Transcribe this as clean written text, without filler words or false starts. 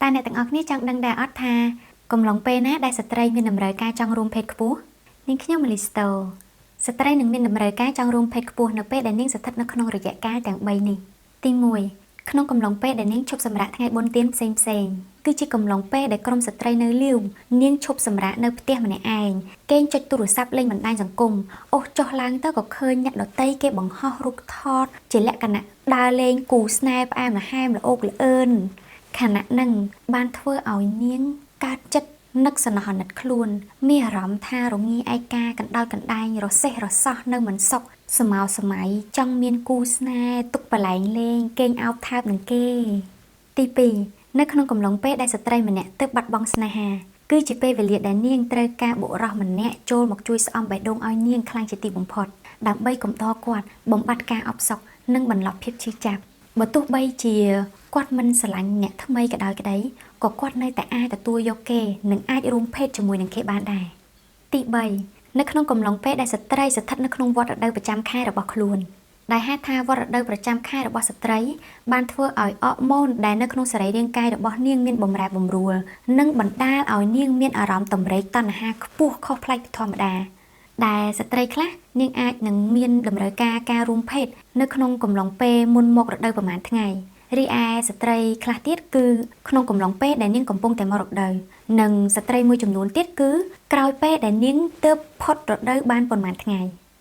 តើអ្នកទាំងអស់គ្នាចង់ដឹងដែរអត់ថាកំឡុងពេលណាដែលស្ត្រីមានតម្រូវការចង់រួមភេទខ្ពស់នាងខ្ញុំម៉ាលីស្តូស្ត្រីនឹងមានតម្រូវការចង់រួមភេទខ្ពស់នៅពេលដែលនាងស្ថិតនៅក្នុងរយៈកាលទាំង3នេះទី1ក្នុងកំឡុងពេលដែលនាងឈប់សម្រាកថ្ងៃបុណ្យទានផ្សេងគឺជាកំឡុងពេលដែលក្រុមស្ត្រីនៅលាវនាងឈប់សម្រាកនៅផ្ទះម្នាក់ឯងគេងចុចទូរស័ព្ទលេងបណ្ដាញសង្គមអូសចុះឡើងទៅក៏ឃើញអ្នកដទៃគេបង្ហោះរូបថតជាលក្ខណៈដើរលេងគូស្នេហ៍ផ្អែមល្ហែមល្អោកល្អឿនខណៈនឹងបានធ្វើឲ្យនាងកើតចិត្តនឹកសំណោះអាណិតខ្លួនមានអារម្មណ៍ថារងាឯកាកណ្ដាលកណ្ដែងរសេះរសោះនៅមិនសុខសមោសម័យចង់មានគូស្នេហ៍ទុកបលែងលេងគេងអោបថើបនឹងគេទី2នៅក្នុងកំឡុងពេលដែលស្ត្រីម្នាក់ទើបបាត់បង់ស្នេហាគឺជាពេលវេលាដែលនាងត្រូវការបុរសម្នាក់ចូលមកជួយស្អំបេះដូងឲ្យនាងខ្លាំងជាទីបំផុតដើម្បីកំដរគាត់បំបត្តិការអបសុខនិងបន្លប់ភាពឈឺចាប់បើទោះបីជាគាត់មិនស្រឡាញ់អ្នកថ្មីក៏ដោយក្តីក៏គាត់នៅតែអាចទទួលយកគេនិងអាចរួមភេទជាមួយនឹងគេបានដែរទី3នៅក្នុងកំឡុងពេលដែលស្ត្រីស្ថិតនៅក្នុងវដ្តរដូវប្រចាំខែរបស់ខ្លួនដែលហេតុថាវដ្តរដូវប្រចាំខែរបស់ស្ត្រីបានធ្វើឲ្យអរម៉ូនដែលនៅក្នុងសរីរាង្គកាយរបស់នាងមានបំរែបំរួលនិងបណ្ដាលឲ្យនាងមានអារម្មណ៍តម្រេកតណ្ហាខ្ពស់ខុសប្លែកពីធម្មតាដែលស្ត្រីខ្លះនាងអាចនឹងមានតម្រូវការរួមភេទនៅក្នុងកំឡុងពេលមុនមករដូវប្រហែលថ្ងៃរីឯស្ត្រីខ្លះទៀតគឺក្នុងកំឡុងពេលដែលនាងកំពុងតែមករដូវនិងស្ត្រីមួយចំនួនទៀតគឺក្រោយពេលដែលនាងទើបផុតរដូវបានប៉ុន្មានថ្ងៃ